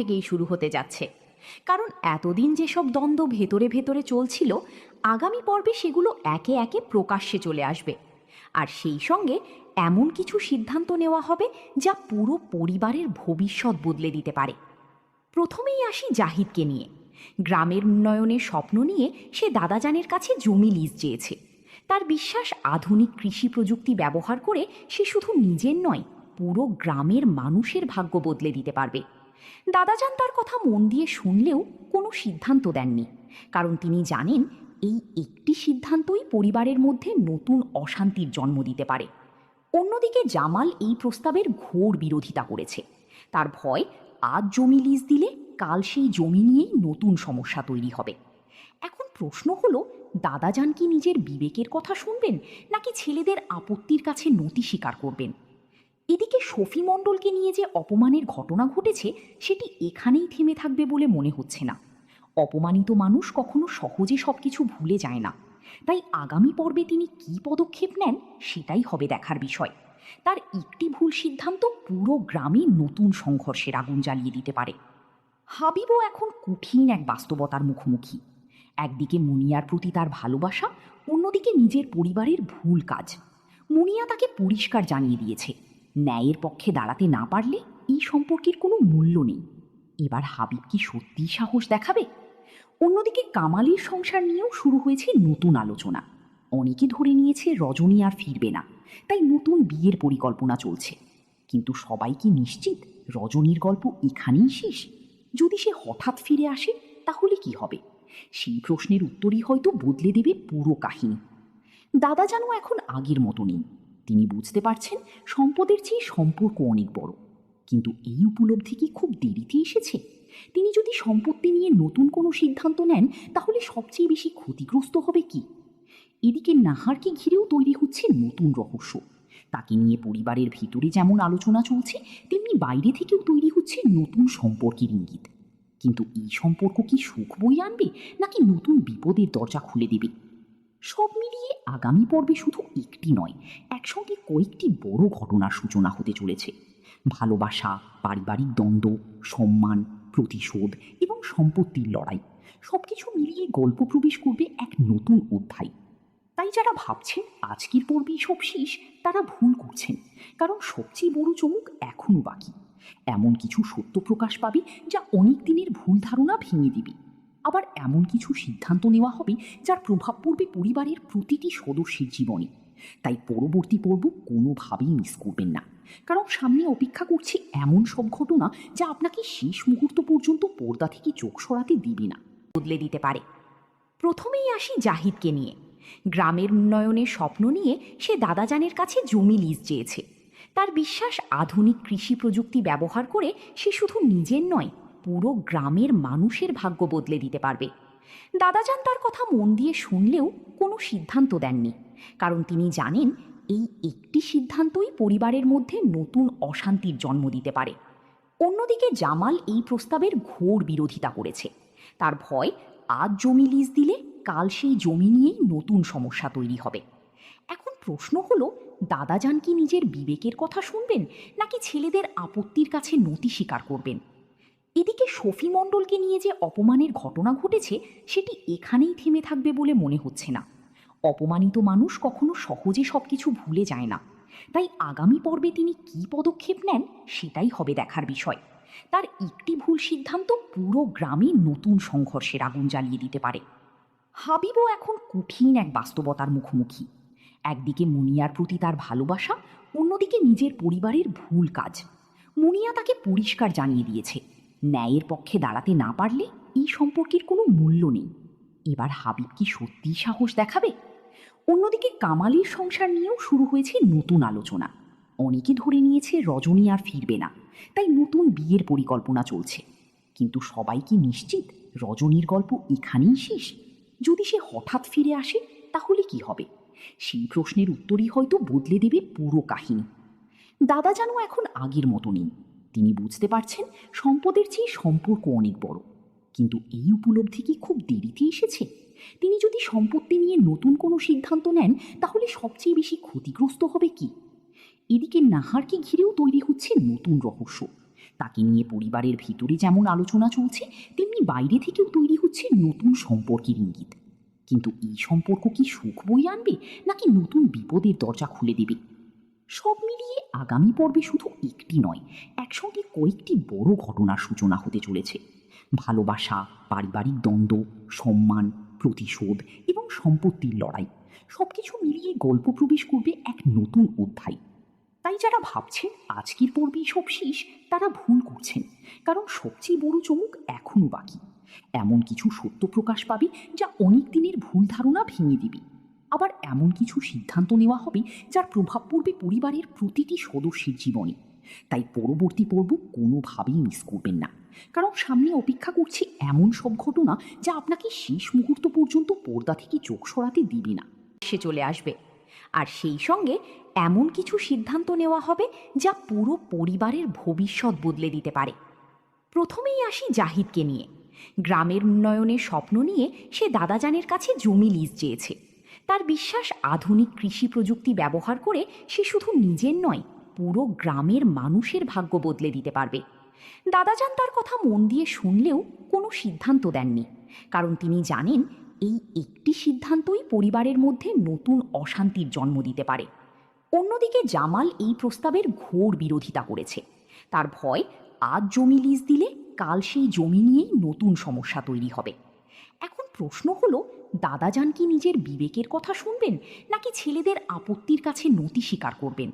থেকেই শুরু হতে যাচ্ছে। কারণ এতদিন যেসব দ্বন্দ্ব ভেতরে ভেতরে চলছিল, আগামী পর্বে সেগুলো একে একে প্রকাশ্যে চলে আসবে। আর সেই সঙ্গে এমন কিছু সিদ্ধান্ত নেওয়া হবে যা পুরো পরিবারের ভবিষ্যৎ বদলে দিতে পারে। প্রথমেই আসি জাহিদকে নিয়ে। গ্রামের উন্নয়নের স্বপ্ন নিয়ে সে দাদাজানের কাছে জমি লিজ চেয়েছে। তার বিশ্বাস আধুনিক কৃষি প্রযুক্তি ব্যবহার করে সে শুধু নিজের নয়, পুরো গ্রামের মানুষের ভাগ্য বদলে দিতে পারবে। দাদাজান তার কথা মন দিয়ে শুনলেও কোনো সিদ্ধান্ত দেননি, কারণ তিনি জানেন এই একটি সিদ্ধান্তই পরিবারের মধ্যে নতুন অশান্তির জন্ম দিতে পারে। অন্যদিকে জামাল এই প্রস্তাবের ঘোর বিরোধিতা করেছে। তার ভয়, আজ জমি লিজ দিলে কাল সেই জমি নিয়েই নতুন সমস্যা তৈরি হবে। এখন প্রশ্ন হলো, দাদাজান কি নিজের বিবেকের কথা শুনবেন, নাকি ছেলেদের আপত্তির কাছে নতি স্বীকার করবেন? এদিকে শফি মণ্ডলকে নিয়ে যে অপমানের ঘটনা ঘটেছে, সেটি এখানেই থেমে থাকবে বলে মনে হচ্ছে না। অপমানিত মানুষ কখনো সহজে সবকিছু ভুলে যায় না। তাই আগামী পর্বে তিনি কী পদক্ষেপ নেন, সেটাই হবে দেখার বিষয়। তার একটি ভুল সিদ্ধান্ত পুরো গ্রামে নতুন সংঘর্ষের আগুন জ্বালিয়ে দিতে পারে। হাবিবও এখন কঠিন এক বাস্তবতার মুখোমুখি। একদিকে মুনিয়ার প্রতি তার ভালোবাসা, অন্যদিকে নিজের পরিবারের ভুল কাজ। মুনিয়া তাকে পরিষ্কার জানিয়ে দিয়েছে, ন্যায়ের পক্ষে দাঁড়াতে না পারলে এই সম্পর্কের কোনো মূল্য নেই। এবার হাবিব কি সত্যিই সাহস দেখাবে? অন্যদিকে কামালের সংসার নিয়েও শুরু হয়েছে নতুন আলোচনা। অনেকে ধরে নিয়েছে রজনী আর ফিরবে না, তাই নতুন বিয়ের পরিকল্পনা চলছে। কিন্তু সবাই কি নিশ্চিত রজনীর গল্প এখানেই শেষ? যদি সে হঠাৎ ফিরে আসে, তাহলে কি হবে? সেই প্রশ্নের উত্তরই হয়তো বদলে দেবে পুরো কাহিনী। দাদা যেন এখন আগের মতো নেই। তিনি বুঝতে পারছেন সম্পদের চেয়ে সম্পর্ক অনেক বড়। কিন্তু এই উপলব্ধি কি খুব দেরিতে এসেছে? তিনি যদি সম্পত্তি নিয়ে নতুন কোনো সিদ্ধান্ত নেন, তাহলে সবচেয়ে বেশি ক্ষতিগ্রস্ত হবে কি? এদিকে নাহারকে ঘিরেও তৈরি হচ্ছে নতুন রহস্য। তাকে নিয়ে পরিবারের ভিতরে যেমন আলোচনা চলছে, তেমনি বাইরে থেকেও তৈরি হচ্ছে নতুন সম্পর্কের ইঙ্গিত। কিন্তু এই সম্পর্ক কি সুখ বয়ে আনবে, নাকি নতুন বিপদের দরজা খুলে দেবে? সব মিলিয়ে আগামী পর্বে শুধু একটি নয়, একসঙ্গে কয়েকটি বড় ঘটনার সূচনা হতে চলেছে। ভালোবাসা, পারিবারিক দ্বন্দ্ব, সম্মান, প্রতিশোধ এবং সম্পত্তির লড়াই, সবকিছু মিলিয়ে গল্প প্রবেশ করবে এক নতুন অধ্যায়। তাই যারা ভাবছেন আজকের পর্বেই সব শেষ, তারা ভুল করছেন। কারণ সবচেয়ে বড় চমক এখনও বাকি। এমন কিছু সত্য প্রকাশ পাবে যা অনেক দিনের ভুল ধারণা ভেঙে দেবে। আবার এমন কিছু সিদ্ধান্ত নেওয়া হবে যার প্রভাব পড়বে পরিবারের প্রতিটি সদস্যের জীবনে। তাই পরবর্তী পর্ব কোনোভাবেই মিস করবেন না, কারণ সামনে অপেক্ষা করছে এমন সব ঘটনা যা আপনাকে শেষ মুহূর্ত পর্যন্ত পর্দা থেকে চোখ সরাতে দিবে না, বদলে দিতে পারে। প্রথমেই আসি জাহিদকে নিয়ে। গ্রামের উন্নয়নের স্বপ্ন নিয়ে সে দাদাজানের কাছে জমি লিজ চেয়েছে। তার বিশ্বাস আধুনিক কৃষি প্রযুক্তি ব্যবহার করে সে শুধু নিজের নয়, পুরো গ্রামের মানুষের ভাগ্য বদলে দিতে পারবে। দাদাজান তার কথা মন দিয়ে শুনলেও কোনো সিদ্ধান্ত দেননি, কারণ তিনি জানেন এই একটি সিদ্ধান্তই পরিবারের মধ্যে নতুন অশান্তির জন্ম দিতে পারে। অন্যদিকে জামাল এই প্রস্তাবের ঘোর বিরোধিতা করেছে। তার ভয়, আজ জমি লিজ দিলে কাল সেই জমি নিয়েই নতুন সমস্যা তৈরি হবে। এখন প্রশ্ন হলো, দাদাজান কি নিজের বিবেকের কথা শুনবেন, নাকি ছেলেদের আপত্তির কাছে নতি স্বীকার করবেন? এদিকে শফি মণ্ডলকে নিয়ে যে অপমানের ঘটনা ঘটেছে, সেটি এখানেই থেমে থাকবে বলে মনে হচ্ছে না। অপমানিত মানুষ কখনো সহজে সবকিছু ভুলে যায় না। তাই আগামী পর্বে তিনি কী পদক্ষেপ নেন, সেটাই হবে দেখার বিষয়। তার একটি ভুল সিদ্ধান্ত পুরো গ্রামে নতুন সংঘর্ষের আগুন জ্বালিয়ে দিতে পারে। হাবিবও এখন কঠিন এক বাস্তবতার মুখোমুখি। একদিকে মুনিয়ার প্রতি তার ভালোবাসা, অন্যদিকে নিজের পরিবারের ভুল কাজ। মুনিয়া তাকে পরিষ্কার জানিয়ে দিয়েছে, ন্যায়ের পক্ষে দাঁড়াতে না পারলে এই সম্পর্কের কোনো মূল্য নেই। এবার হাবিব কি সত্যিই সাহস দেখাবে? অন্যদিকে কামালের সংসার নিয়েও শুরু হয়েছে নতুন আলোচনা। অনেকে ধরে নিয়েছে রজনী আর ফিরবে না, তাই নতুন বিয়ের পরিকল্পনা চলছে। কিন্তু সবাই কি নিশ্চিত রজনীর গল্প এখানেই শেষ? যদি সে হঠাৎ ফিরে আসে, তাহলে কি হবে? সেই প্রশ্নের উত্তরই হয়তো বদলে দেবে পুরো কাহিনী। দাদা যেন এখন আগের মতো নেই। তিনি বুঝতে পারছেন সম্পদের চেয়ে সম্পর্ক অনেক বড়। কিন্তু এই উপলব্ধি কি খুব দেরিতে এসেছে? তিনি যদি সম্পত্তি নিয়ে নতুন কোনো সিদ্ধান্ত নেন, তাহলে সবচেয়ে বেশি ক্ষতিগ্রস্ত হবে কি? এদিকে নাহারকে ঘিরেও তৈরি হচ্ছে নতুন রহস্য। তাকে নিয়ে পরিবারের ভিতরে যেমন আলোচনা চলছে, তেমনি বাইরে থেকেও তৈরি হচ্ছে নতুন সম্পর্কের ইঙ্গিত। কিন্তু এই সম্পর্ক কি সুখ বয়ে আনবে, নাকি নতুন বিপদের দরজা খুলে দেবে? সব মিলিয়ে আগামী পর্বে শুধু একটি নয়, একসঙ্গে কয়েকটি বড় ঘটনার সূচনা হতে চলেছে। ভালোবাসা, পারিবারিক দ্বন্দ্ব, সম্মান, প্রতিশোধ এবং সম্পত্তির লড়াই, সবকিছু মিলিয়ে গল্প প্রবেশ করবে এক নতুন অধ্যায়। তাই যারা ভাবছেন আজকের পর্বেই সব শেষ, তারা ভুল করছেন। কারণ সবচেয়ে বড় চমক এখনো বাকি। এমন কিছু সত্য প্রকাশ পাবে যা অনেক দিনের ভুল ধারণা ভেঙে দেবে। আবার এমন কিছু সিদ্ধান্ত নেওয়া হবে যার প্রভাব পড়বে পরিবারের প্রতিটি সদস্যের জীবনে। তাই পরবর্তী পর্ব কোনোভাবেই মিস করবেন না। কারণ সামনে অপেক্ষা করছে এমন সব ঘটনা যা আপনাকে শেষ মুহূর্ত পর্যন্ত পর্দা থেকে চোখ সরাতে দিবে না। সে চলে আসবে, আর সেই সঙ্গে এমন কিছু সিদ্ধান্ত নেওয়া হবে যা পুরো পরিবারের ভবিষ্যৎ বদলে দিতে পারে। প্রথমেই আসি জাহিদকে নিয়ে। গ্রামের উন্নয়নের স্বপ্ন নিয়ে সে দাদাজানের কাছে জমি লিজ চেয়েছে। তার বিশ্বাস আধুনিক কৃষি প্রযুক্তি ব্যবহার করে সে শুধু নিজের নয়, পুরো গ্রামের মানুষের ভাগ্য বদলে দিতে পারবে। দাদাজান তার কথা মন দিয়ে শুনলেও কোনো সিদ্ধান্ত দেননি, কারণ তিনি জানেন এই একটি সিদ্ধান্তই পরিবারের মধ্যে নতুন অশান্তির জন্ম দিতে পারে। অন্যদিকে জামাল এই প্রস্তাবের ঘোর বিরোধিতা করেছে। তার ভয়, আজ জমি লিজ দিলে কাল সেই জমি নিয়েই নতুন সমস্যা তৈরি হবে। এখন প্রশ্ন হলো, দাদাজান কি নিজের বিবেকের কথা শুনবেন, নাকি ছেলেদের আপত্তির কাছে নতি স্বীকার করবেন?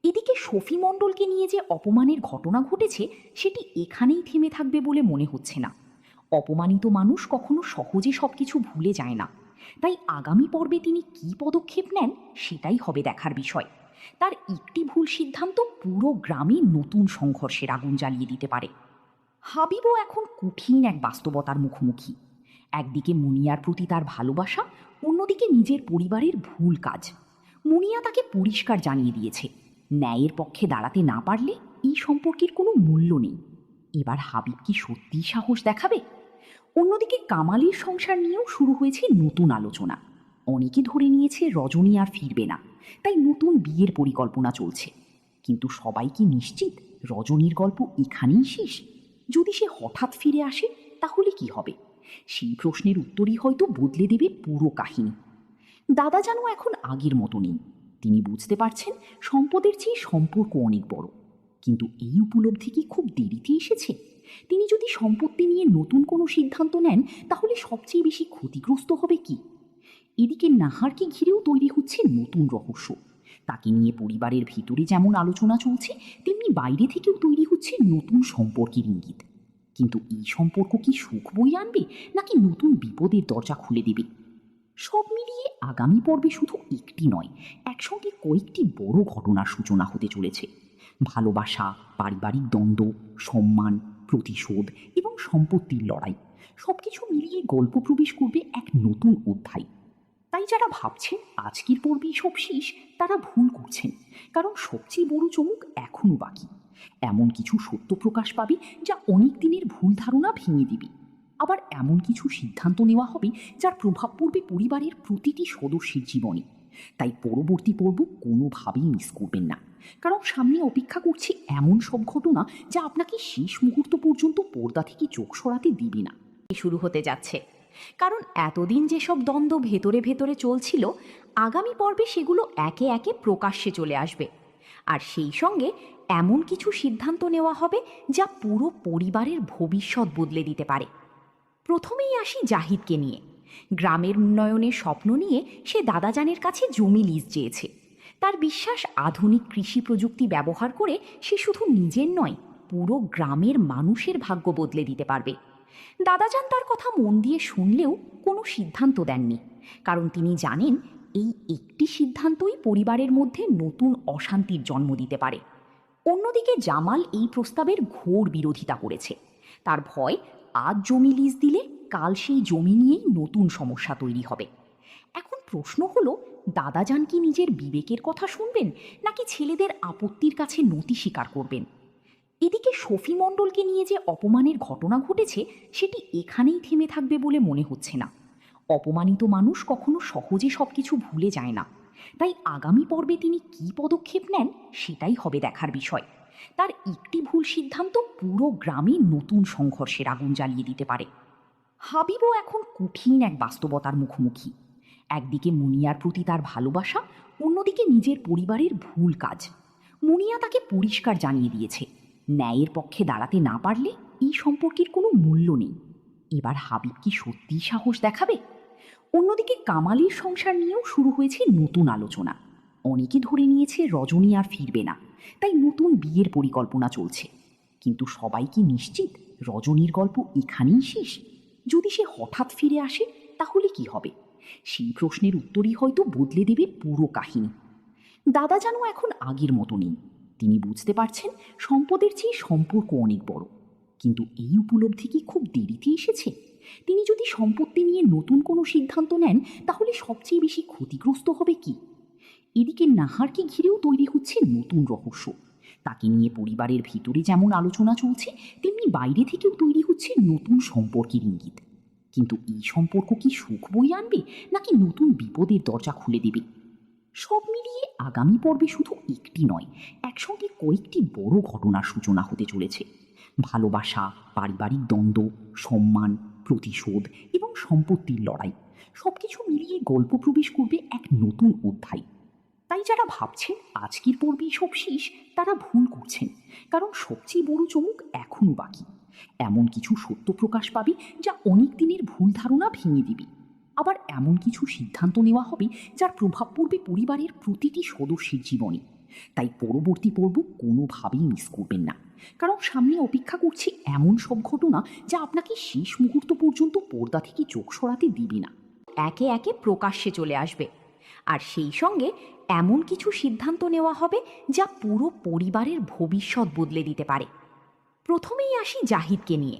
এদিকে শফি মণ্ডলকে নিয়ে যে অপমানের ঘটনা ঘটেছে, সেটি এখানেই থেমে থাকবে বলে মনে হচ্ছে না। অপমানিত মানুষ কখনো সহজে সবকিছু ভুলে যায় না। তাই আগামী পর্বে তিনি কী পদক্ষেপ নেন, সেটাই হবে দেখার বিষয়। তার একটি ভুল সিদ্ধান্ত পুরো গ্রামে নতুন সংঘর্ষের আগুন জ্বালিয়ে দিতে পারে। হাবিবও এখন কঠিন এক বাস্তবতার মুখোমুখি। একদিকে মুনিয়ার প্রতি তার ভালোবাসা, অন্যদিকে নিজের পরিবারের ভুল কাজ। মুনিয়া তাকে পরিষ্কার জানিয়ে দিয়েছে, ন্যায়ের পক্ষে দাঁড়াতে না পারলে এই সম্পর্কের কোনো মূল্য নেই। এবার হাবিব কি সত্যিই সাহস দেখাবে? অন্যদিকে কামালের সংসার নিয়েও শুরু হয়েছে নতুন আলোচনা। অনেকে ধরে নিয়েছে রজনী আর ফিরবে না, তাই নতুন বিয়ের পরিকল্পনা চলছে। কিন্তু সবাই কি নিশ্চিত রজনীর গল্প এখানেই শেষ? যদি সে হঠাৎ ফিরে আসে, তাহলে কি হবে? সেই প্রশ্নের উত্তরই হয়তো বদলে দেবে পুরো কাহিনী। দাদা যেন এখন আগের মতো নেই। তিনি বুঝতে পারছেন সম্পদের চেয়ে সম্পর্ক অনেক বড়। কিন্তু এই উপলব্ধি কি খুব দেরিতে এসেছে? তিনি যদি সম্পত্তি নিয়ে নতুন কোনো সিদ্ধান্ত নেন, তাহলে সবচেয়ে বেশি ক্ষতিগ্রস্ত হবে কি? এদিকে নাহারকে ঘিরেও তৈরি হচ্ছে নতুন রহস্য। তাকে নিয়ে পরিবারের ভিতরে যেমন আলোচনা চলছে, তেমনি বাইরে থেকেও তৈরি হচ্ছে নতুন সম্পর্কের ইঙ্গিত। কিন্তু এই সম্পর্ক কি সুখ বয়ে আনবে, নাকি নতুন বিপদের দরজা খুলে দেবে? সব মিলিয়ে আগামী পর্বে শুধু একটি নয়, একসঙ্গে কয়েকটি বড় ঘটনার সূচনা হতে চলেছে। ভালোবাসা, পারিবারিক দ্বন্দ্ব, সম্মান, প্রতিশোধ এবং সম্পত্তির লড়াই, সবকিছু মিলিয়ে গল্প প্রবেশ করবে এক নতুন অধ্যায়। তাই যারা ভাবছেন আজকের পর্বেই সব শেষ, তারা ভুল করছেন। কারণ সবচেয়ে বড় চমক এখনো বাকি। এমন কিছু সত্য প্রকাশ পাবে যা অনেক দিনের ভুল ধারণা ভেঙে দেবে। আবার এমন কিছু সিদ্ধান্ত নেওয়া হবে যার প্রভাব পড়বে পরিবারের প্রতিটি সদস্যের জীবনে। তাই পরবর্তী পর্ব কোনোভাবেই মিস করবেন না। কারণ সামনে অপেক্ষা করছে এমন সব ঘটনা যা আপনাকে শেষ মুহূর্ত পর্যন্ত পর্দা থেকে চোখ সরাতে দিবে না। শুরু হতে যাচ্ছে, কারণ এতদিন যেসব দ্বন্দ্ব ভেতরে ভেতরে চলছিল, আগামী পর্বে সেগুলো একে একে প্রকাশ্যে চলে আসবে। আর সেই সঙ্গে এমন কিছু সিদ্ধান্ত নেওয়া হবে যা পুরো পরিবারের ভবিষ্যৎ বদলে দিতে পারে। প্রথমেই আসি জাহিদকে নিয়ে। গ্রামের উন্নয়নের স্বপ্ন নিয়ে সে দাদাজানের কাছে জমি লিজ চেয়েছে। তার বিশ্বাস আধুনিক কৃষি প্রযুক্তি ব্যবহার করে সে শুধু নিজের নয়, পুরো গ্রামের মানুষের ভাগ্য বদলে দিতে পারবে। দাদাজান তার কথা মন দিয়ে শুনলেও কোনো সিদ্ধান্ত দেননি, কারণ তিনি জানেন এই একটি সিদ্ধান্তই পরিবারের মধ্যে নতুন অশান্তির জন্ম দিতে পারে। অন্যদিকে জামাল এই প্রস্তাবের ঘোর বিরোধিতা করেছে। তার ভয়, আজ জমি লিজ দিলে কাল সেই জমি নিয়েই নতুন সমস্যা তৈরি হবে। এখন প্রশ্ন হলো, দাদাজান কি নিজের বিবেকের কথা শুনবেন, নাকি ছেলেদের আপত্তির কাছে নতি স্বীকার করবেন? এদিকে শফি মণ্ডলকে নিয়ে যে অপমানের ঘটনা ঘটেছে, সেটি এখানেই থেমে থাকবে বলে মনে হচ্ছে না। অপমানিত মানুষ কখনো সহজে সবকিছু ভুলে যায় না। তাই আগামী পর্বে তিনি কী পদক্ষেপ নেন, সেটাই হবে দেখার বিষয়। তার একটি ভুল সিদ্ধান্ত পুরো গ্রামে নতুন সংঘর্ষের আগুন জ্বালিয়ে দিতে পারে। হাবিবও এখন কঠিন এক বাস্তবতার মুখোমুখি। একদিকে মুনিয়ার প্রতি তার ভালোবাসা, অন্যদিকে নিজের পরিবারের ভুল কাজ। মুনিয়া তাকে পরিষ্কার জানিয়ে দিয়েছে, ন্যায়ের পক্ষে দাঁড়াতে না পারলে এই সম্পর্কের কোনো মূল্য নেই। এবার হাবিব কি সত্যিই সাহস দেখাবে? অন্যদিকে কামালের সংসার নিয়েও শুরু হয়েছে নতুন আলোচনা। অনেকে ধরে নিয়েছে রজনী আর ফিরবে না, তাই নতুন বিয়ের পরিকল্পনা চলছে। কিন্তু সবাই কি নিশ্চিত রজনীর গল্প এখানেই শেষ? যদি সে হঠাৎ ফিরে আসে তাহলে কি হবে? সেই প্রশ্নের উত্তরই হয়তো বদলে দেবে পুরো কাহিনী। দাদা যেন এখন আগের মতো নেই। তিনি বুঝতে পারছেন সম্পদের চেয়ে সম্পর্ক অনেক বড়। কিন্তু এই উপলব্ধি কি খুব দেরিতে এসেছে? তিনি যদি সম্পত্তি নিয়ে নতুন কোনো সিদ্ধান্ত নেন তাহলে সবচেয়ে বেশি ক্ষতিগ্রস্ত হবে কি? এদিকে নাহারকে ঘিরেও তৈরি হচ্ছে নতুন রহস্য। তাকে নিয়ে পরিবারের ভিতরে যেমন আলোচনা চলছে, তেমনি বাইরে থেকেও তৈরি হচ্ছে নতুন সম্পর্কের ইঙ্গিত। কিন্তু এই সম্পর্ক কি সুখ বয়ে আনবে, নাকি নতুন বিপদের দরজা খুলে দেবে? সব মিলিয়ে আগামী পর্বে শুধু একটি নয়, একসঙ্গে কয়েকটি বড় ঘটনার সূচনা হতে চলেছে। ভালোবাসা, পারিবারিক দ্বন্দ্ব, সম্মান, প্রতিশোধ এবং সম্পত্তির লড়াই, সবকিছু মিলিয়ে গল্প প্রবেশ করবে এক নতুন অধ্যায়। তাই যারা ভাবছেন আজকের পর্বেই সব শেষ, তারা ভুল করছেন। কারণ সবচেয়ে বড় চমক এখনও বাকি। এমন কিছু সত্য প্রকাশ পাবে যা অনেক দিনের ভুল ধারণা ভেঙে দেবে। আবার এমন কিছু সিদ্ধান্ত নেওয়া হবে যার প্রভাব পড়বে পরিবারের প্রতিটি সদস্যের জীবনে। তাই পরবর্তী পর্ব কোনোভাবেই মিস করবেন না, কারণ সামনে অপেক্ষা করছে এমন সব ঘটনা যা আপনাকে শেষ মুহূর্ত পর্যন্ত পর্দা থেকে চোখ সরাতে দিবে না। একে একে প্রকাশ্যে চলে আসবে, আর সেই সঙ্গে এমন কিছু সিদ্ধান্ত নেওয়া হবে যা পুরো পরিবারের ভবিষ্যৎ বদলে দিতে পারে। প্রথমেই আসি জাহিদকে নিয়ে।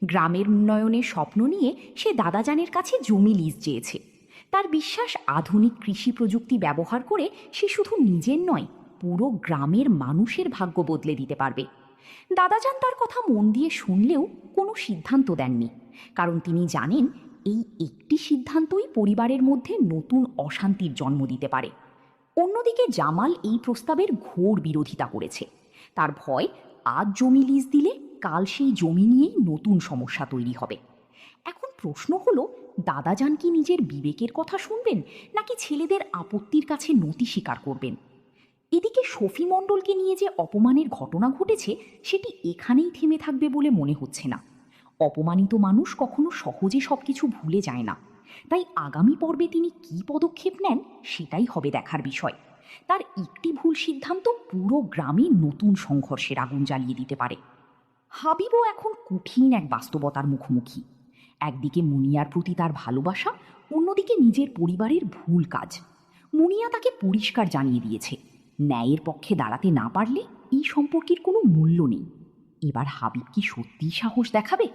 গ্রামের উন্নয়নের স্বপ্ন নিয়ে সে দাদাজানের কাছে জমি লিজ চেয়েছে। তার বিশ্বাস আধুনিক কৃষি প্রযুক্তি ব্যবহার করে সে শুধু নিজের নয়, পুরো গ্রামের মানুষের ভাগ্য বদলে দিতে পারবে। দাদাজান তার কথা মন দিয়ে শুনলেও কোনো সিদ্ধান্ত দেননি, কারণ তিনি জানেন এই একটি সিদ্ধান্তই পরিবারের মধ্যে নতুন অশান্তির জন্ম দিতে পারে। অন্যদিকে জামাল এই প্রস্তাবের ঘোর বিরোধিতা করেছে। তার ভয়, আজ জমি লিজ দিলে কাল সেই জমি নিয়েই নতুন সমস্যা তৈরি হবে। এখন প্রশ্ন হলো, দাদাজান কি নিজের বিবেকের কথা শুনবেন, নাকি ছেলেদের আপত্তির কাছে নতি স্বীকার করবেন? এদিকে শফি মণ্ডলকে নিয়ে যে অপমানের ঘটনা ঘটেছে, সেটি এখানেই থেমে থাকবে বলে মনে হচ্ছে না। অপমানিত মানুষ কখনো সহজে সবকিছু ভুলে যায় না। তাই আগামী পর্বে তিনি কী পদক্ষেপ নেন সেটাই হবে দেখার বিষয়। তার একটি ভুল সিদ্ধান্ত পুরো গ্রামে নতুন সংঘর্ষের আগুন জ্বালিয়ে দিতে পারে। হাবিবও এখন কঠিন এক বাস্তবতার মুখোমুখি। একদিকে মুনিয়ার প্রতি তার ভালোবাসা, অন্যদিকে নিজের পরিবারের ভুল কাজ। মুনিয়া তাকে পরিষ্কার জানিয়ে দিয়েছে, ন্যায়ের পক্ষে দাঁড়াতে না পারলে এই সম্পর্কের কোনো মূল্য নেই। এবার হাবিব কি সত্যিই সাহস দেখাবে?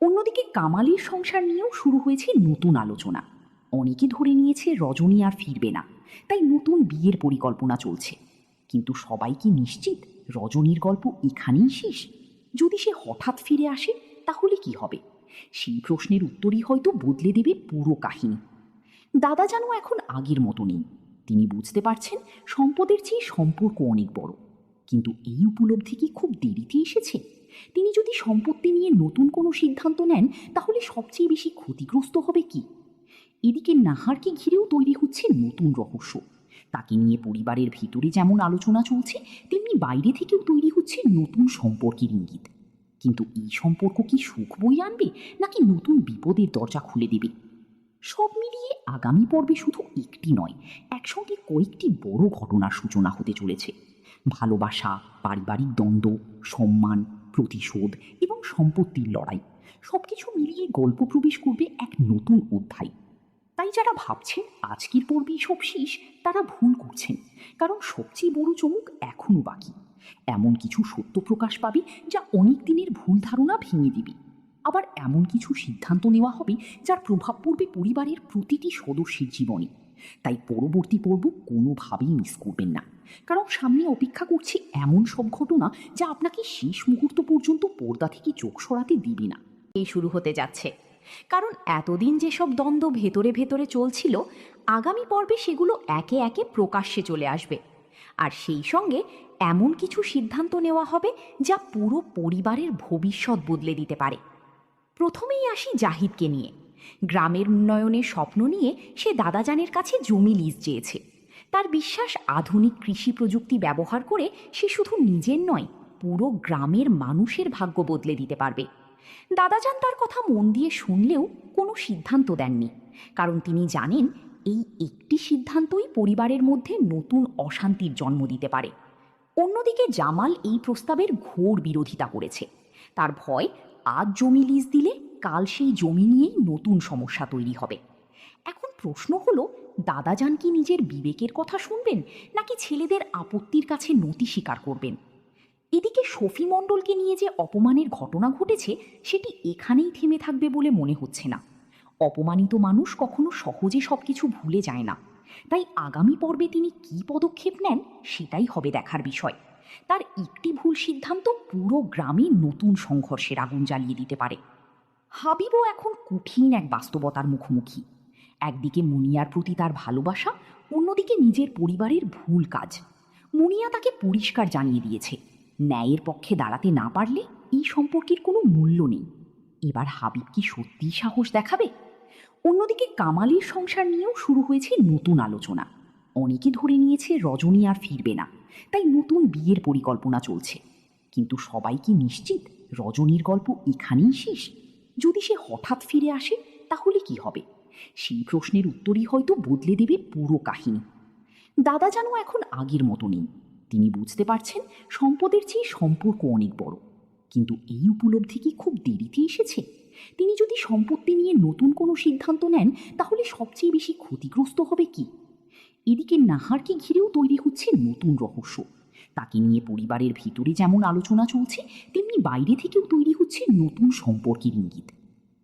অন্যদিকে কামালের সংসার নিয়েও শুরু হয়েছে নতুন আলোচনা। অনেকে ধরে নিয়েছে রজনী আর ফিরবে না, তাই নতুন বিয়ের পরিকল্পনা চলছে। কিন্তু সবাই কি নিশ্চিত রজনীর গল্প এখানেই শেষ? যদি সে হঠাৎ ফিরে আসে তাহলে কি হবে? সেই প্রশ্নের উত্তরই হয়তো বদলে দেবে পুরো কাহিনী। দাদা যেন এখন আগের মতো নেই। তিনি বুঝতে পারছেন সম্পদের চেয়ে সম্পর্ক অনেক বড়। কিন্তু এই উপলব্ধি কি খুব দেরিতে এসেছে? তিনি যদি সম্পত্তি নিয়ে নতুন কোনো সিদ্ধান্ত নেন তাহলে সবচেয়ে বেশি ক্ষতিগ্রস্ত হবে কি? এদিকে নাহারকে ঘিরেও তৈরি হচ্ছে নতুন রহস্য। তাকে নিয়ে পরিবারের ভিতরে যেমন আলোচনা চলছে, তেমনি বাইরে থেকেও তৈরি হচ্ছে নতুন সম্পর্কের ইঙ্গিত। কিন্তু এই সম্পর্ক কি সুখ বয়ে আনবে, নাকি নতুন বিপদের দরজা খুলে দেবে? সব মিলিয়ে আগামী পর্বে শুধু একটি নয়, একসঙ্গে কয়েকটি বড় ঘটনার সূচনা হতে চলেছে। ভালোবাসা, পারিবারিক দ্বন্দ্ব, সম্মান, প্রতিশোধ এবং সম্পত্তির লড়াই, সবকিছু মিলিয়ে গল্প প্রবেশ করবে এক নতুন অধ্যায়। তাই যারা ভাবছেন আজকের পর্বেই সব শেষ, তারা ভুল করছেন। কারণ সবচেয়ে বড় চমক এখনও বাকি। এমন কিছু সত্য প্রকাশ পাবে যা অনেক দিনের ভুল ধারণা ভেঙে দেবে। আবার এমন কিছু সিদ্ধান্ত নেওয়া হবে যার প্রভাব পড়বে পরিবারের প্রতিটি সদস্যের জীবনে। তাই পরবর্তী পর্ব কোনোভাবেই মিস করবেন না, কারণ সামনে অপেক্ষা করছে এমন সব ঘটনা যা আপনাকে শেষ মুহূর্ত পর্যন্ত পর্দা থেকে চোখ সরাতে দিবে না। এই শুরু হতে যাচ্ছে, কারণ এতদিন যেসব দ্বন্দ্ব ভেতরে ভেতরে চলছিল, আগামী পর্বে সেগুলো একে একে প্রকাশ্যে চলে আসবে। আর সেই সঙ্গে এমন কিছু সিদ্ধান্ত নেওয়া হবে যা পুরো পরিবারের ভবিষ্যৎ বদলে দিতে পারে। প্রথমেই আসি জাহিদকে নিয়ে। গ্রামের উন্নয়নের স্বপ্ন নিয়ে সে দাদাজানের কাছে জমি লিজ চেয়েছে। তার বিশ্বাস আধুনিক কৃষি প্রযুক্তি ব্যবহার করে সে শুধু নিজের নয়, পুরো গ্রামের মানুষের ভাগ্য বদলে দিতে পারবে। দাদাজান তার কথা মন দিয়ে শুনলেও কোনো সিদ্ধান্ত দেননি, কারণ তিনি জানেন এই একটি সিদ্ধান্তই পরিবারের মধ্যে নতুন অশান্তির জন্ম দিতে পারে। অন্যদিকে জামাল এই প্রস্তাবের ঘোর বিরোধিতা করেছে। তার ভয়, আজ জমি লিজ দিলে কাল সেই জমি নিয়েই নতুন সমস্যা তৈরি হবে। এখন প্রশ্ন হলো, দাদাজান কি নিজের বিবেকের কথা শুনবেন, নাকি ছেলেদের আপত্তির কাছে নতি স্বীকার করবেন? এদিকে শফি মণ্ডলকে নিয়ে যে অপমানের ঘটনা ঘটেছে সেটি এখানেই থেমে থাকবে বলে মনে হচ্ছে না। অপমানিত মানুষ কখনো সহজে সবকিছু ভুলে যায় না। তাই আগামী পর্বে তিনি কী পদক্ষেপ নেন সেটাই হবে দেখার বিষয়। তার একটি ভুল সিদ্ধান্ত পুরো গ্রামে নতুন সংঘর্ষের আগুন জ্বালিয়ে দিতে পারে। হাবিবও এখন কঠিন এক বাস্তবতার মুখোমুখি। একদিকে মুনিয়ার প্রতি তার ভালোবাসা, অন্যদিকে নিজের পরিবারের ভুল কাজ। মুনিয়া তাকে পরিষ্কার জানিয়ে দিয়েছে, ন্যায়ের পক্ষে দাঁড়াতে না পারলে এই সম্পর্কের কোনো মূল্য নেই। এবার হাবিব কি সত্যিই সাহস দেখাবে? অন্যদিকে কামালের সংসার নিয়েও শুরু হয়েছে নতুন আলোচনা। অনেকে ধরে নিয়েছে রজনী আর ফিরবে না, তাই নতুন বিয়ের পরিকল্পনা চলছে। কিন্তু সবাই কি নিশ্চিত রজনীর গল্প এখানেই শেষ? যদি সে হঠাৎ ফিরে আসে তাহলে কি হবে? সেই প্রশ্নের উত্তরই হয়তো বদলে দেবে পুরো কাহিনী। দাদা যেন এখন আগের মতো নেই। তিনি বুঝতে পারছেন সম্পদের চেয়ে সম্পর্ক অনেক বড়। কিন্তু এই উপলব্ধি কি খুব দেরিতে এসেছে? তিনি যদি সম্পত্তি নিয়ে নতুন কোনো সিদ্ধান্ত নেন তাহলে সবচেয়ে বেশি ক্ষতিগ্রস্ত হবে কি? এদিকে নাহারকে ঘিরেও তৈরি হচ্ছে নতুন রহস্য। তাকে নিয়ে পরিবারের ভিতরে যেমন আলোচনা চলছে, তেমনি বাইরে থেকেও তৈরি হচ্ছে নতুন সম্পর্কের ইঙ্গিত।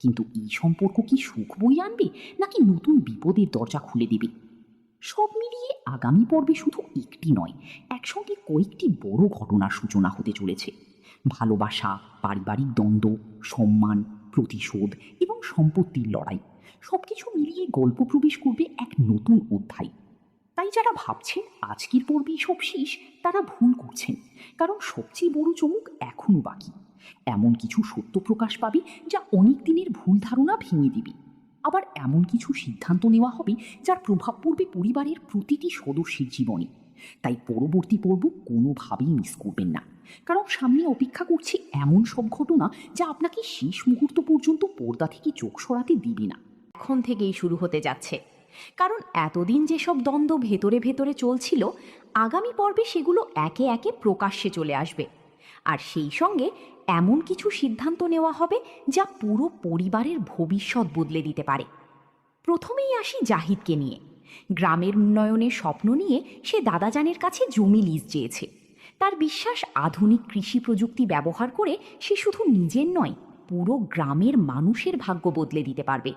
কিন্তু এই সম্পর্ক কি সুখ বয়ে আনবে, নাকি নতুন বিপদের দরজা খুলে দেবে? সব মিলিয়ে আগামী পর্বে শুধু একটি নয়, একসঙ্গে কয়েকটি বড় ঘটনার সূচনা হতে চলেছে। ভালোবাসা, পারিবারিক দ্বন্দ্ব, সম্মান, প্রতিশোধ এবং সম্পত্তির লড়াই, সবকিছু মিলিয়ে গল্প প্রবেশ করবে এক নতুন অধ্যায়। তাই যারা ভাবছেন আজকের পর্বেই সব শেষ, তারা ভুল করছেন। কারণ সবচেয়ে বড় চমক এখনও বাকি। এমন কিছু সত্য প্রকাশ পাবে যা অনেক দিনের ভুল ধারণা ভেঙে দেবে। আবার এমন কিছু সিদ্ধান্ত নেওয়া হবে যার প্রভাব পড়বে পরিবারের প্রতিটি সদস্যের জীবনে। তাই পরবর্তী পর্ব কোনোভাবেই মিস করবেন না, কারণ সামনে অপেক্ষা করছে এমন সব ঘটনা যা আপনাকে শেষ মুহূর্ত পর্যন্ত পর্দা থেকে চোখ সরাতে দিবে না। এখন থেকেই শুরু হতে যাচ্ছে, কারণ এতদিন যেসব দ্বন্দ্ব ভেতরে ভেতরে চলছিল, আগামী পর্বে সেগুলো একে একে প্রকাশ্যে চলে আসবে। আর সেই সঙ্গে এমন কিছু সিদ্ধান্ত নেওয়া হবে যা পুরো পরিবারের ভবিষ্যৎ বদলে দিতে পারে। প্রথমেই আসি জাহিদকে নিয়ে। গ্রামের উন্নয়নের স্বপ্ন নিয়ে সে দাদাজানের কাছে জমি লিজ চেয়েছে। তার বিশ্বাস আধুনিক কৃষি প্রযুক্তি ব্যবহার করে সে শুধু নিজের নয়, পুরো গ্রামের মানুষের ভাগ্য বদলে দিতে পারবে।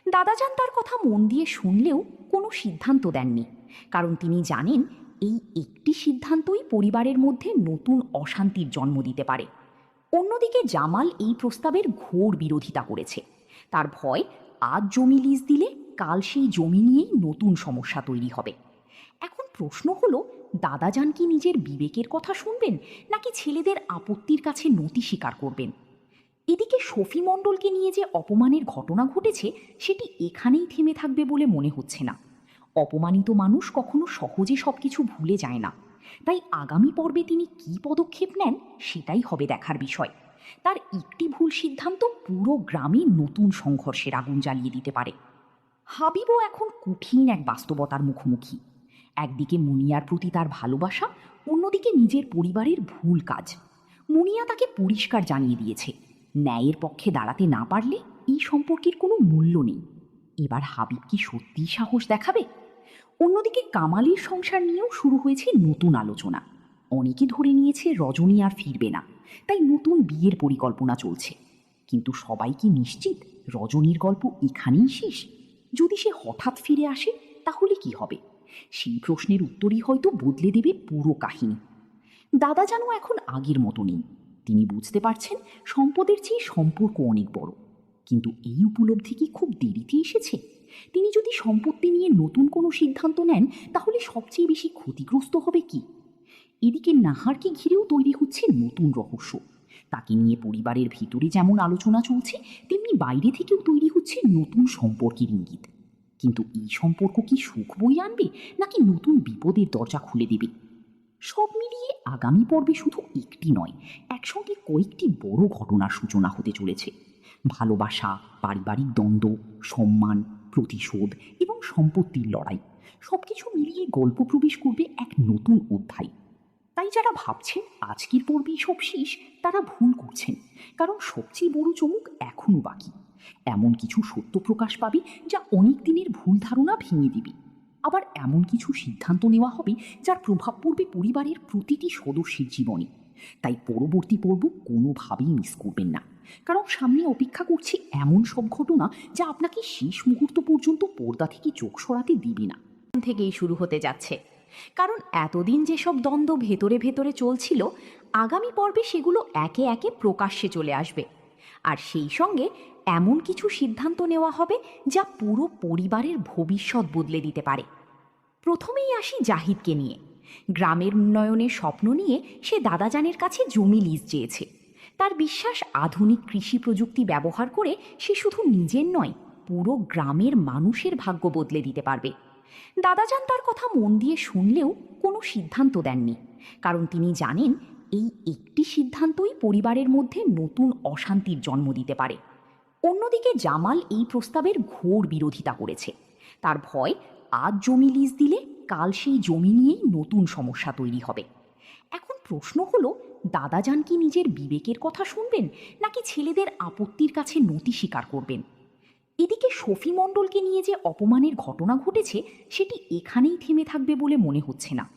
দাদাজান তার কথা মন দিয়ে শুনলেও কোনো সিদ্ধান্ত দেননি, কারণ তিনি জানেন এই একটি সিদ্ধান্তই পরিবারের মধ্যে নতুন অশান্তির জন্ম দিতে পারে। অন্যদিকে জামাল এই প্রস্তাবের ঘোর বিরোধিতা করেছে। তার ভয়, আজ জমি লিজ দিলে কাল সেই জমি নিয়েই নতুন সমস্যা তৈরি হবে। এখন প্রশ্ন হলো, দাদাজান কি নিজের বিবেকের কথা শুনবেন, নাকি ছেলেদের আপত্তির কাছে নতি স্বীকার করবেন? এদিকে শফি মণ্ডলকে নিয়ে যে অপমানের ঘটনা ঘটেছে সেটি এখানেই থেমে থাকবে বলে মনে হচ্ছে না। অপমানিত মানুষ কখনো সহজে সবকিছু ভুলে যায় না। তাই আগামী পর্বে তিনি কী পদক্ষেপ নেন সেটাই হবে দেখার বিষয়। তার একটি ভুল সিদ্ধান্ত পুরো গ্রামে নতুন সংঘর্ষের আগুন জ্বালিয়ে দিতে পারে। হাবিবও এখন কঠিন এক বাস্তবতার মুখোমুখি। একদিকে মুনিয়ার প্রতি তার ভালোবাসা, অন্যদিকে নিজের পরিবারের ভুল কাজ। মুনিয়া তাকে পরিষ্কার জানিয়ে দিয়েছে, ন্যায়ের পক্ষে দাঁড়াতে না পারলে এই সম্পর্কের কোনো মূল্য নেই। এবার হাবিব কি সত্যিই সাহস দেখাবে? অন্যদিকে কামালের সংসার নিয়েও শুরু হয়েছে নতুন আলোচনা। অনেকে ধরে নিয়েছে রজনী আর ফিরবে না, তাই নতুন বিয়ের পরিকল্পনা চলছে। কিন্তু সবাই কি নিশ্চিত রজনীর গল্প এখানেই শেষ? যদি সে হঠাৎ ফিরে আসে তাহলে কি হবে? সেই প্রশ্নের উত্তরই হয়তো বদলে দেবে পুরো কাহিনী। দাদা যেন এখন আগের মতো নেই। তিনি বুঝতে পারছেন সম্পদের চেয়ে সম্পর্ক অনেক বড়। কিন্তু এই উপলব্ধি কি খুব দেরিতে এসেছে? তিনি যদি সম্পত্তি নিয়ে নতুন কোনো সিদ্ধান্ত নেন তাহলে সবচেয়ে বেশি ক্ষতিগ্রস্ত হবে কি? এদিকে নাহারকে ঘিরেও তৈরি হচ্ছে নতুন রহস্য। তাকে নিয়ে পরিবারের ভিতরে যেমন আলোচনা চলছে, তেমনি বাইরে থেকেও তৈরি হচ্ছে নতুন সম্পর্কের ইঙ্গিত। কিন্তু এই সম্পর্ক কি সুখ বয়ে আনবে, নাকি নতুন বিপদের দরজা খুলে দেবে? সব মিলিয়ে আগামী পর্বে শুধু একটি নয়, একসঙ্গে কয়েকটি বড় ঘটনার সূচনা হতে চলেছে। ভালোবাসা, পারিবারিক দ্বন্দ্ব, সম্মান, প্রতিশোধ এবং সম্পত্তির লড়াই, সবকিছু মিলিয়ে গল্প প্রবেশ করবে এক নতুন অধ্যায়। তাই যারা ভাবছেন আজকের পর্বেই সব শেষ, তারা ভুল করছেন। কারণ সবচেয়ে বড় চমক এখনো বাকি। এমন কিছু সত্য প্রকাশ পাবে যা অনেক দিনের ভুল ধারণা ভেঙে দিবে। আবার এমন কিছু সিদ্ধান্ত নেওয়া হবে যার প্রভাব পড়বে পরিবারের প্রতিটি সদস্যের জীবনে। তাই পরবর্তী পর্ব কোনোভাবেই মিস করবেন না। কারণ সামনে অপেক্ষা করছে এমন সব ঘটনা যা আপনাকে শেষ মুহূর্ত পর্যন্ত পর্দা থেকে চোখ সরাতে দিবে না। থেকেই শুরু হতে যাচ্ছে। কারণ এতদিন যেসব দ্বন্দ্ব ভেতরে ভেতরে চলছিল, আগামী পর্বে সেগুলো একে একে প্রকাশ্যে চলে আসবে। আর সেই সঙ্গে এমন কিছু সিদ্ধান্ত নেওয়া হবে যা পুরো পরিবারের ভবিষ্যৎ বদলে দিতে পারে। প্রথমেই আসি জাহিদকে নিয়ে। গ্রামের উন্নয়নের স্বপ্ন নিয়ে সে দাদাজানের কাছে জমি লিজ চেয়েছে। তার বিশ্বাস, আধুনিক কৃষি প্রযুক্তি ব্যবহার করে সে শুধু নিজের নয়, পুরো গ্রামের মানুষের ভাগ্য বদলে দিতে পারবে। দাদাজান তার কথা মন দিয়ে শুনলেও কোনো সিদ্ধান্ত দেননি, কারণ তিনি জানেন এই একটি সিদ্ধান্তই পরিবারের মধ্যে নতুন অশান্তির জন্ম দিতে পারে। অন্যদিকে জামাল এই প্রস্তাবের ঘোর বিরোধিতা করেছে। তার ভয়, আজ জমি লিজ দিলে কাল সেই জমি নিয়েই নতুন সমস্যা তৈরি হবে। এখন প্রশ্ন হলো, দাদাজান কি নিজের বিবেকের কথা শুনবেন, নাকি ছেলেদের আপত্তির কাছে নতি স্বীকার করবেন? এদিকে শফি মণ্ডলকে নিয়ে যে অপমানের ঘটনা ঘটেছে, সেটি এখানেই থেমে থাকবে বলে মনে হচ্ছে না।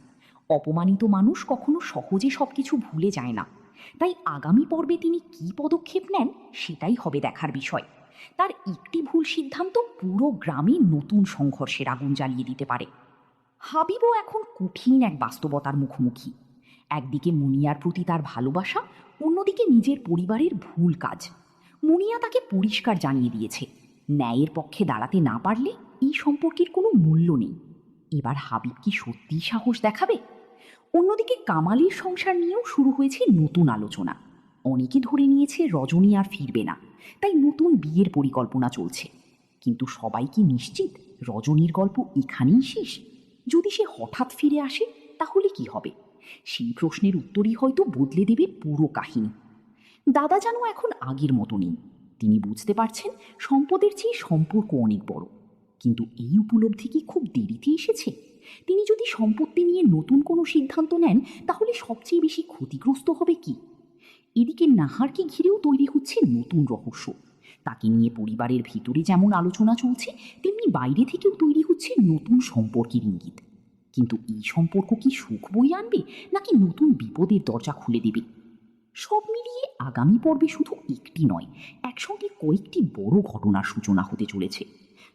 অপমানিত মানুষ কখনো সহজে সবকিছু ভুলে যায় না। তাই আগামী পর্বে তিনি কী পদক্ষেপ নেন, সেটাই হবে দেখার বিষয়। তার একটি ভুল সিদ্ধান্ত পুরো গ্রামে নতুন সংঘর্ষের আগুন জ্বালিয়ে দিতে পারে। হাবিবও এখন কঠিন এক বাস্তবতার মুখোমুখি। একদিকে মুনিয়ার প্রতি তার ভালোবাসা, অন্যদিকে নিজের পরিবারের ভুল কাজ। মুনিয়া তাকে পরিষ্কার জানিয়ে দিয়েছে, ন্যায়ের পক্ষে দাঁড়াতে না পারলে এই সম্পর্কের কোনো মূল্য নেই। এবার হাবিব কি সত্যিই সাহস দেখাবে? অন্যদিকে কামালের সংসার নিয়েও শুরু হয়েছে নতুন আলোচনা। অনেকে ধরে নিয়েছে রজনী আর ফিরবে না, তাই নতুন বিয়ের পরিকল্পনা চলছে। কিন্তু সবাই কি নিশ্চিত রজনীর গল্প এখানেই শেষ? যদি সে হঠাৎ ফিরে আসে, তাহলে কি হবে? সেই প্রশ্নের উত্তরই হয়তো বদলে দেবে পুরো কাহিনী। দাদা যেন এখন আগের মতো নেই। তিনি বুঝতে পারছেন সম্পদের চেয়ে সম্পর্ক অনেক বড়। কিন্তু এই উপলব্ধি কি খুব দেরিতে এসেছে? তিনি যদি সম্পত্তি নিয়ে নতুন কোনো সিদ্ধান্ত নেন, তাহলে সবচেয়ে বেশি ক্ষতিগ্রস্ত হবে কি? এদিকে নাহারকে ঘিরেও তৈরি হচ্ছে নতুন রহস্য। তাকে নিয়ে পরিবারের ভিতরে যেমন আলোচনা চলছে, তেমনি বাইরে থেকেও তৈরি হচ্ছে নতুন সম্পর্কের ইঙ্গিত। কিন্তু এই সম্পর্ক কি সুখ বয়ে আনবে, নাকি নতুন বিপদের দরজা খুলে দেবে? সব মিলিয়ে আগামী পর্বে শুধু একটি নয়, একসঙ্গে কয়েকটি বড় ঘটনার সূচনা হতে চলেছে।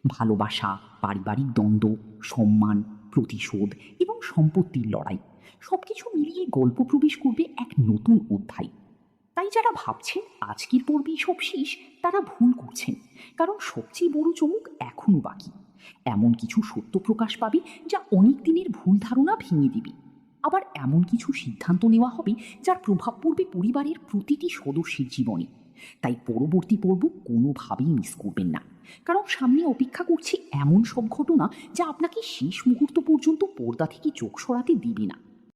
ভালোবাসা, পারিবারিক দ্বন্দ্ব, সম্মান, প্রতিশোধ এবং সম্পত্তির লড়াই, সবকিছু মিলিয়ে গল্প প্রবেশ করবে এক নতুন অধ্যায়। তাই যারা ভাবছেন আজকের পর্বেই সব শেষ, তারা ভুল করছেন। কারণ সবচেয়ে বড় চমক এখনো বাকি। এমন কিছু সত্য প্রকাশ পাবে যা অনেক দিনের ভুল ধারণা ভেঙে দিবে। আবার এমন কিছু সিদ্ধান্ত নেওয়া হবে যার প্রভাব পড়বে পরিবারের প্রতিটি সদস্যের জীবনে। তাই পরবর্তী পর্ব কোনোভাবেই মিস করবেন না। কারণ সামনে অপেক্ষা করছে এমন সব ঘটনা যা আপনাকে শেষ মুহূর্ত পর্যন্ত পর্দা থেকে চোখ সরাতে দিবে না।